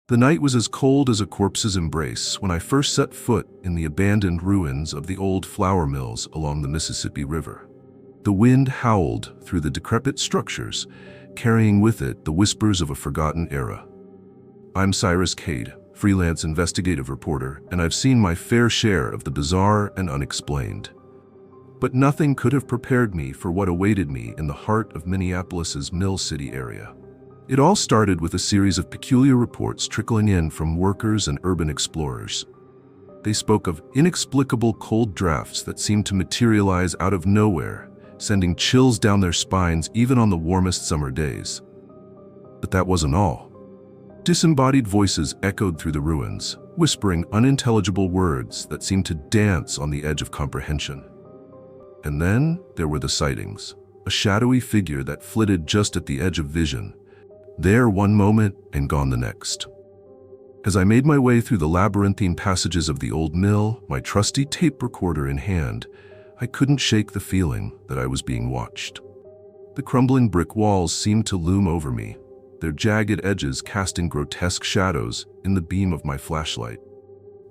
The night was as cold as a corpse's embrace when I first set foot in the abandoned ruins of the old flour mills along the Mississippi River. The wind howled through the decrepit structures, carrying with it the whispers of a forgotten era. I'm Cyrus Kade, freelance investigative reporter, and I've seen my fair share of the bizarre and unexplained. But nothing could have prepared me for what awaited me in the heart of Minneapolis's Mill City area. It all started with a series of peculiar reports trickling in from workers and urban explorers. They spoke of inexplicable cold drafts that seemed to materialize out of nowhere, sending chills down their spines even on the warmest summer days. But that wasn't all. Disembodied voices echoed through the ruins, whispering unintelligible words that seemed to dance on the edge of comprehension. And then there were the sightings, a shadowy figure that flitted just at the edge of vision, there one moment and gone the next. As I made my way through the labyrinthine passages of the old mill, my trusty tape recorder in hand, I couldn't shake the feeling that I was being watched. The crumbling brick walls seemed to loom over me, their jagged edges casting grotesque shadows in the beam of my flashlight.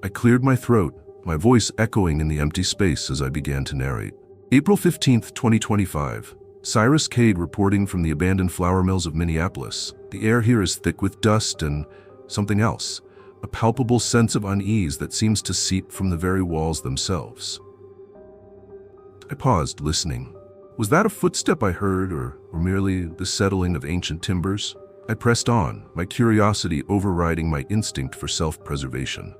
I cleared my throat, my voice echoing in the empty space as I began to narrate. April 15th, 2025. Cyrus Kade reporting from the abandoned flour mills of Minneapolis. The air here is thick with dust and something else, a palpable sense of unease that seems to seep from the very walls themselves. I paused, listening. Was that a footstep I heard, or merely the settling of ancient timbers? I pressed on, my curiosity overriding my instinct for self-preservation.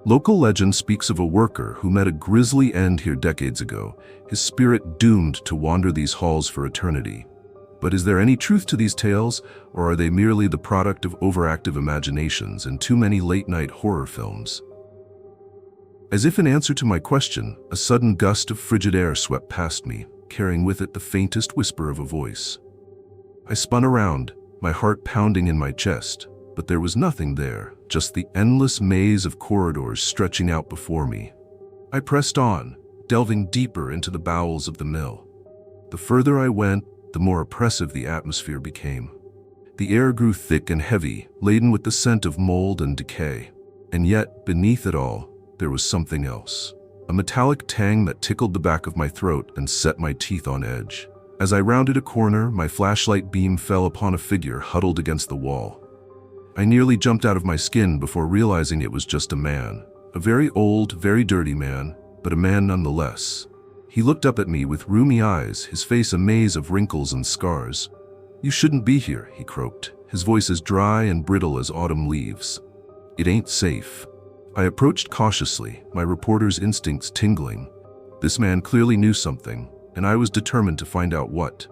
Local legend speaks of a worker who met a grisly end here decades ago, his spirit doomed to wander these halls for eternity. But is there any truth to these tales, or are they merely the product of overactive imaginations and too many late-night horror films? As if in answer to my question, a sudden gust of frigid air swept past me, carrying with it the faintest whisper of a voice. I spun around, my heart pounding in my chest, but there was nothing there, just the endless maze of corridors stretching out before me. I pressed on, delving deeper into the bowels of the mill. The further I went, the more oppressive the atmosphere became. The air grew thick and heavy, laden with the scent of mold and decay. And yet, beneath it all, there was something else. A metallic tang that tickled the back of my throat and set my teeth on edge. As I rounded a corner, my flashlight beam fell upon a figure huddled against the wall. I nearly jumped out of my skin before realizing it was just a man. A very old, very dirty man, but a man nonetheless. He looked up at me with rheumy eyes, his face a maze of wrinkles and scars. "You shouldn't be here," he croaked, his voice as dry and brittle as autumn leaves. "It ain't safe." I approached cautiously, my reporter's instincts tingling. This man clearly knew something, and I was determined to find out what.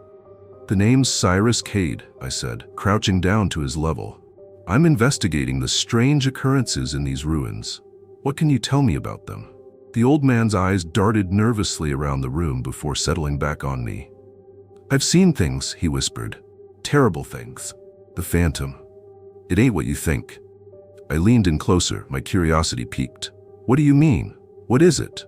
"The name's Cyrus Kade," I said, crouching down to his level. "I'm investigating the strange occurrences in these ruins. What can you tell me about them?" The old man's eyes darted nervously around the room before settling back on me. "I've seen things," he whispered. "Terrible things. The phantom. It ain't what you think." I leaned in closer, my curiosity piqued. "What do you mean? What is it?"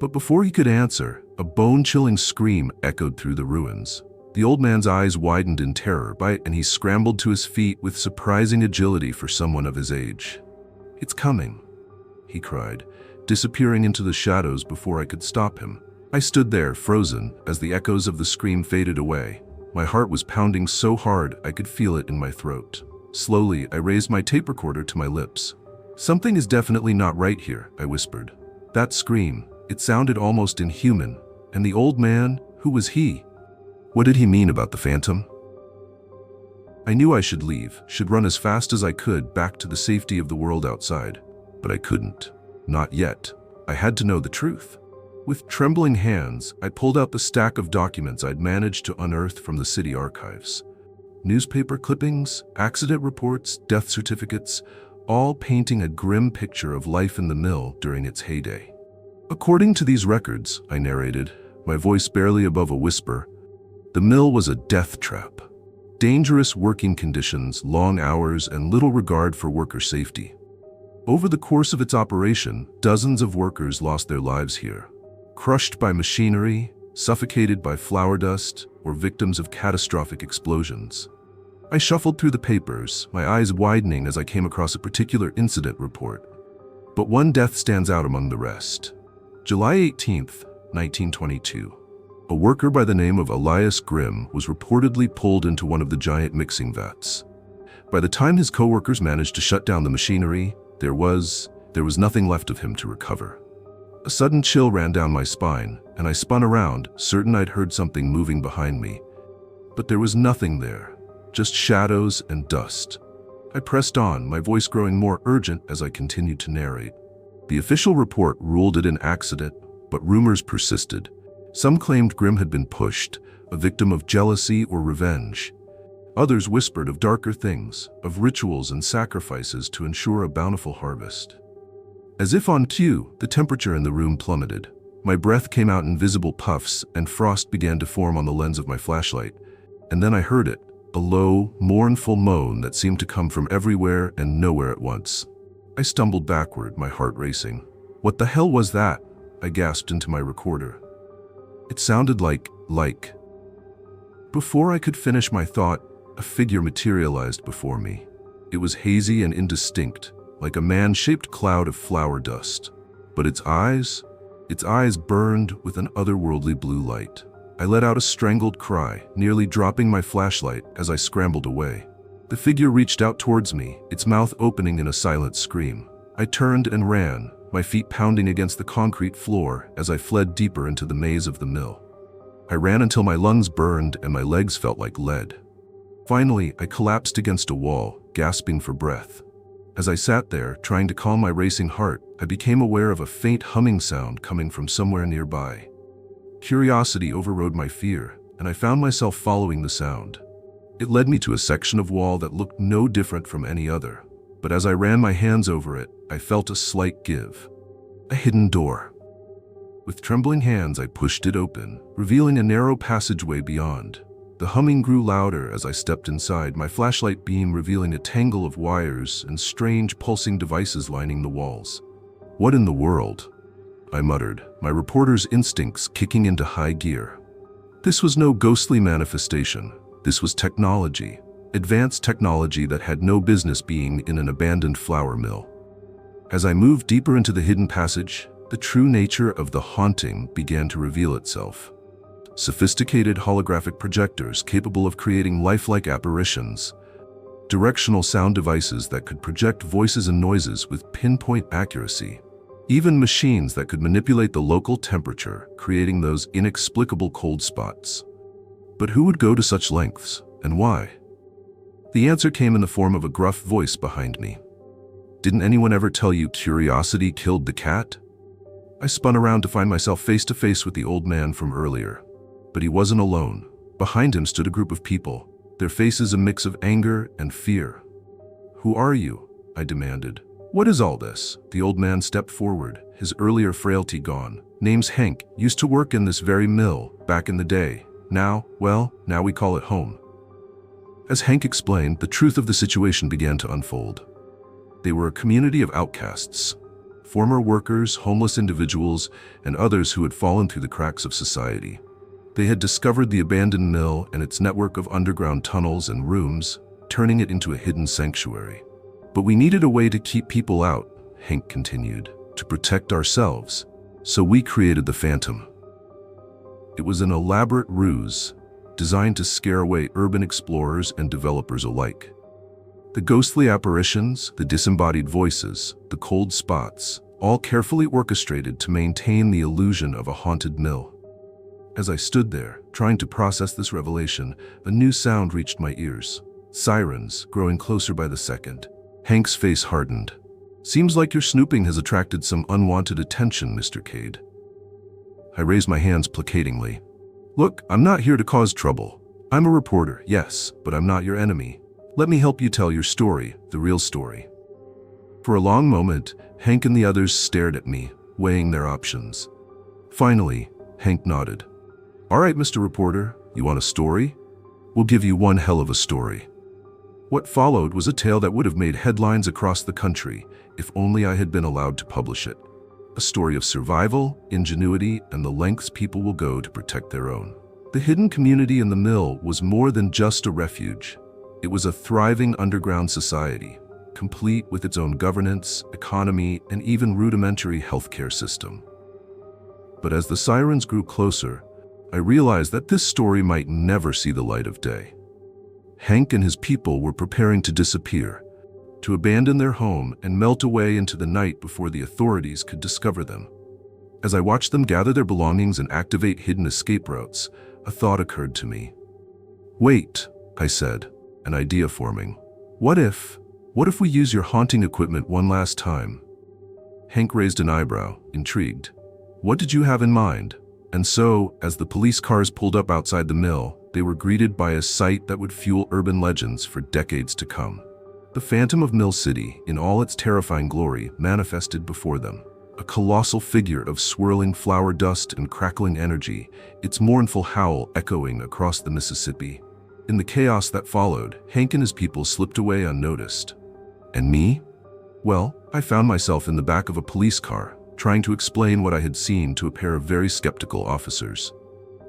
But before he could answer, a bone-chilling scream echoed through the ruins. The old man's eyes widened in terror, and he scrambled to his feet with surprising agility for someone of his age. "It's coming," he cried, disappearing into the shadows before I could stop him. I stood there, frozen, as the echoes of the scream faded away. My heart was pounding so hard I could feel it in my throat. Slowly, I raised my tape recorder to my lips. "Something is definitely not right here," I whispered. That scream, it sounded almost inhuman. And the old man, who was he? What did he mean about the phantom? I knew I should leave, should run as fast as I could back to the safety of the world outside. But I couldn't. Not yet. I had to know the truth. With trembling hands, I pulled out the stack of documents I'd managed to unearth from the city archives. Newspaper clippings, accident reports, death certificates, all painting a grim picture of life in the mill during its heyday. "According to these records," I narrated, my voice barely above a whisper, "the mill was a death trap. Dangerous working conditions, long hours, and little regard for worker safety. Over the course of its operation, dozens of workers lost their lives here. Crushed by machinery, suffocated by flour dust, or victims of catastrophic explosions. I shuffled through the papers, my eyes widening as I came across a particular incident report. But one death stands out among the rest. July 18th, 1922. A worker by the name of Elias Grimm was reportedly pulled into one of the giant mixing vats. By the time his co-workers managed to shut down the machinery, there was nothing left of him to recover. A sudden chill ran down my spine, and I spun around, certain I'd heard something moving behind me. But there was nothing there, just shadows and dust. I pressed on, my voice growing more urgent as I continued to narrate. The official report ruled it an accident, but rumors persisted. Some claimed Grimm had been pushed, a victim of jealousy or revenge. Others whispered of darker things, of rituals and sacrifices to ensure a bountiful harvest. As if on cue, the temperature in the room plummeted. My breath came out in visible puffs, and frost began to form on the lens of my flashlight. And then I heard it, a low, mournful moan that seemed to come from everywhere and nowhere at once. I stumbled backward, my heart racing. What the hell was that? I gasped into my recorder. It sounded like. Before I could finish my thought, a figure materialized before me. It was hazy and indistinct, like a man-shaped cloud of flour dust. But its eyes burned with an otherworldly blue light. I let out a strangled cry, nearly dropping my flashlight as I scrambled away. The figure reached out towards me, its mouth opening in a silent scream. I turned and ran, my feet pounding against the concrete floor as I fled deeper into the maze of the mill. I ran until my lungs burned and my legs felt like lead. Finally, I collapsed against a wall, gasping for breath. As I sat there, trying to calm my racing heart, I became aware of a faint humming sound coming from somewhere nearby. Curiosity overrode my fear, and I found myself following the sound. It led me to a section of wall that looked no different from any other, but as I ran my hands over it, I felt a slight give. A hidden door. With trembling hands, I pushed it open, revealing a narrow passageway beyond. The humming grew louder as I stepped inside, my flashlight beam revealing a tangle of wires and strange pulsing devices lining the walls. "What in the world?" I muttered, my reporter's instincts kicking into high gear. This was no ghostly manifestation. This was technology, advanced technology that had no business being in an abandoned flour mill. As I moved deeper into the hidden passage, the true nature of the haunting began to reveal itself. Sophisticated holographic projectors capable of creating lifelike apparitions, directional sound devices that could project voices and noises with pinpoint accuracy, even machines that could manipulate the local temperature, creating those inexplicable cold spots. But who would go to such lengths, and why? The answer came in the form of a gruff voice behind me. "Didn't anyone ever tell you curiosity killed the cat?" I spun around to find myself face to face with the old man from earlier. But he wasn't alone. Behind him stood a group of people, their faces a mix of anger and fear. "Who are you?" I demanded. "What is all this?" The old man stepped forward, his earlier frailty gone. "Name's Hank, used to work in this very mill, back in the day. Now we call it home." As Hank explained, the truth of the situation began to unfold. They were a community of outcasts, former workers, homeless individuals, and others who had fallen through the cracks of society. They had discovered the abandoned mill and its network of underground tunnels and rooms, turning it into a hidden sanctuary. "But we needed a way to keep people out," Hank continued, "to protect ourselves. So we created the Phantom." It was an elaborate ruse, designed to scare away urban explorers and developers alike. The ghostly apparitions, the disembodied voices, the cold spots, all carefully orchestrated to maintain the illusion of a haunted mill. As I stood there, trying to process this revelation, a new sound reached my ears. Sirens, growing closer by the second. Hank's face hardened. "Seems like your snooping has attracted some unwanted attention, Mr. Kade." I raised my hands placatingly. "Look, I'm not here to cause trouble. I'm a reporter, yes, but I'm not your enemy. Let me help you tell your story, the real story." For a long moment, Hank and the others stared at me, weighing their options. Finally, Hank nodded. "All right, Mr. Reporter, you want a story? We'll give you one hell of a story." What followed was a tale that would have made headlines across the country if only I had been allowed to publish it. A story of survival, ingenuity, and the lengths people will go to protect their own. The hidden community in the mill was more than just a refuge. It was a thriving underground society, complete with its own governance, economy, and even rudimentary healthcare system. But as the sirens grew closer, I realized that this story might never see the light of day. Hank and his people were preparing to disappear, to abandon their home and melt away into the night before the authorities could discover them. As I watched them gather their belongings and activate hidden escape routes, a thought occurred to me. "Wait," I said, an idea forming. What if we use your haunting equipment one last time?" Hank raised an eyebrow, intrigued. "What did you have in mind?" And so, as the police cars pulled up outside the mill, they were greeted by a sight that would fuel urban legends for decades to come. The Phantom of Mill City, in all its terrifying glory, manifested before them. A colossal figure of swirling flour dust and crackling energy, its mournful howl echoing across the Mississippi. In the chaos that followed, Hank and his people slipped away unnoticed. And me? Well, I found myself in the back of a police car, trying to explain what I had seen to a pair of very skeptical officers.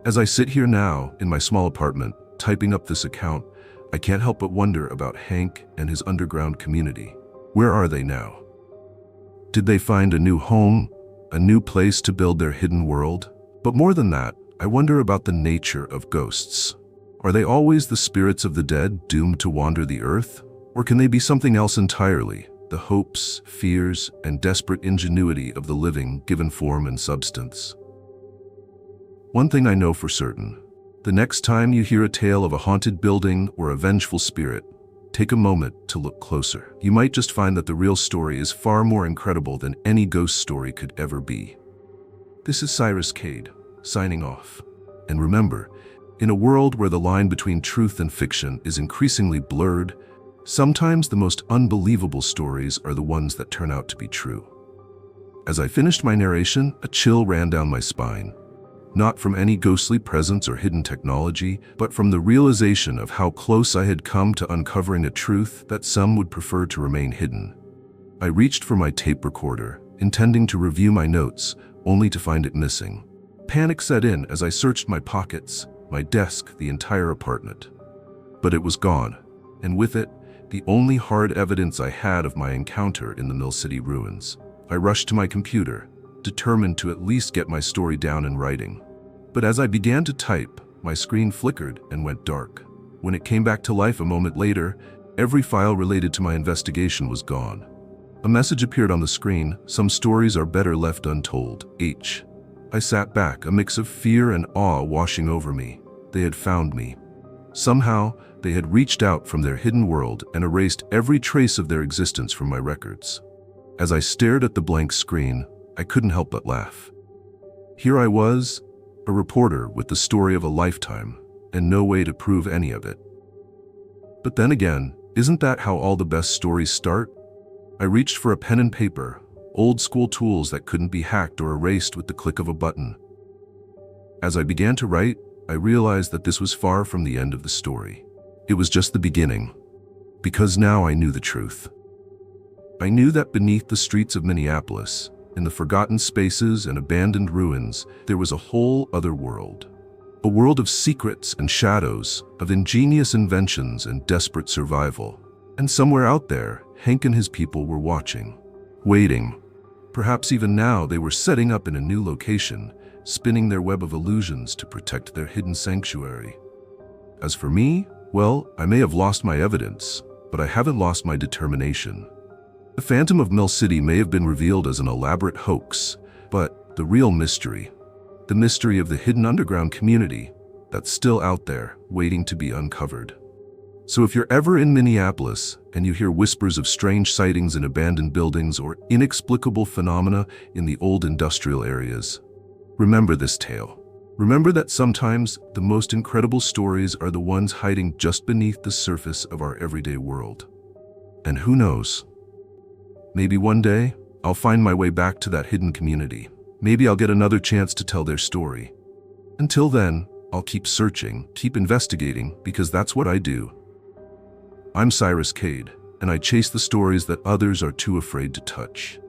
As I sit here now, in my small apartment, typing up this account, I can't help but wonder about Hank and his underground community. Where are they now? Did they find a new home, a new place to build their hidden world? But more than that, I wonder about the nature of ghosts. Are they always the spirits of the dead doomed to wander the earth? Or can they be something else entirely, the hopes, fears, and desperate ingenuity of the living given form and substance? One thing I know for certain: the next time you hear a tale of a haunted building or a vengeful spirit, take a moment to look closer. You might just find that the real story is far more incredible than any ghost story could ever be. This is Cyrus Kade, signing off. And remember, in a world where the line between truth and fiction is increasingly blurred, sometimes the most unbelievable stories are the ones that turn out to be true. As I finished my narration, a chill ran down my spine. Not from any ghostly presence or hidden technology, but from the realization of how close I had come to uncovering a truth that some would prefer to remain hidden. I reached for my tape recorder, intending to review my notes, only to find it missing. Panic set in as I searched my pockets, my desk, the entire apartment. But it was gone, and with it, the only hard evidence I had of my encounter in the Mill City ruins. I rushed to my computer, determined to at least get my story down in writing. But as I began to type, my screen flickered and went dark. When it came back to life a moment later, every file related to my investigation was gone. A message appeared on the screen: "Some stories are better left untold. H." I sat back, a mix of fear and awe washing over me. They had found me. Somehow, they had reached out from their hidden world and erased every trace of their existence from my records. As I stared at the blank screen, I couldn't help but laugh. Here I was, a reporter with the story of a lifetime, and no way to prove any of it. But then again, isn't that how all the best stories start? I reached for a pen and paper, old school tools that couldn't be hacked or erased with the click of a button. As I began to write, I realized that this was far from the end of the story. It was just the beginning, because now I knew the truth. I knew that beneath the streets of Minneapolis, in the forgotten spaces and abandoned ruins, there was a whole other world. A world of secrets and shadows, of ingenious inventions and desperate survival. And somewhere out there, Hank and his people were watching, waiting. Perhaps even now they were setting up in a new location, spinning their web of illusions to protect their hidden sanctuary. As for me, well, I may have lost my evidence, but I haven't lost my determination. The Phantom of Mill City may have been revealed as an elaborate hoax, but the real mystery, the mystery of the hidden underground community, that's still out there, waiting to be uncovered. So if you're ever in Minneapolis and you hear whispers of strange sightings in abandoned buildings or inexplicable phenomena in the old industrial areas, remember this tale. Remember that sometimes the most incredible stories are the ones hiding just beneath the surface of our everyday world. And who knows? Maybe one day, I'll find my way back to that hidden community. Maybe I'll get another chance to tell their story. Until then, I'll keep searching, keep investigating, because that's what I do. I'm Cyrus Kade, and I chase the stories that others are too afraid to touch.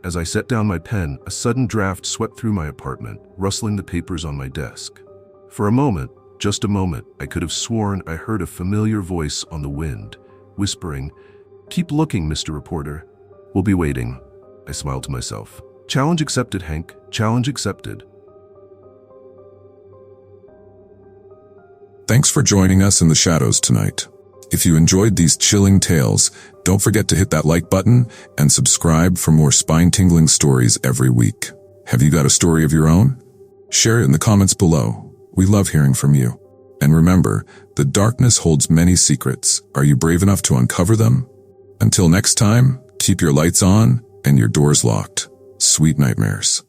As I set down my pen, a sudden draft swept through my apartment, rustling the papers on my desk. For a moment, Just a moment, I could have sworn I heard a familiar voice on the wind, whispering, "Keep looking, Mr. Reporter. We'll be waiting." I smiled to myself. Challenge accepted, Hank. Challenge accepted. Thanks for joining us in the shadows tonight. If you enjoyed these chilling tales, don't forget to hit that like button and subscribe for more spine-tingling stories every week. Have you got a story of your own? Share it in the comments below. We love hearing from you. And remember, the darkness holds many secrets. Are you brave enough to uncover them? Until next time, keep your lights on and your doors locked. Sweet nightmares.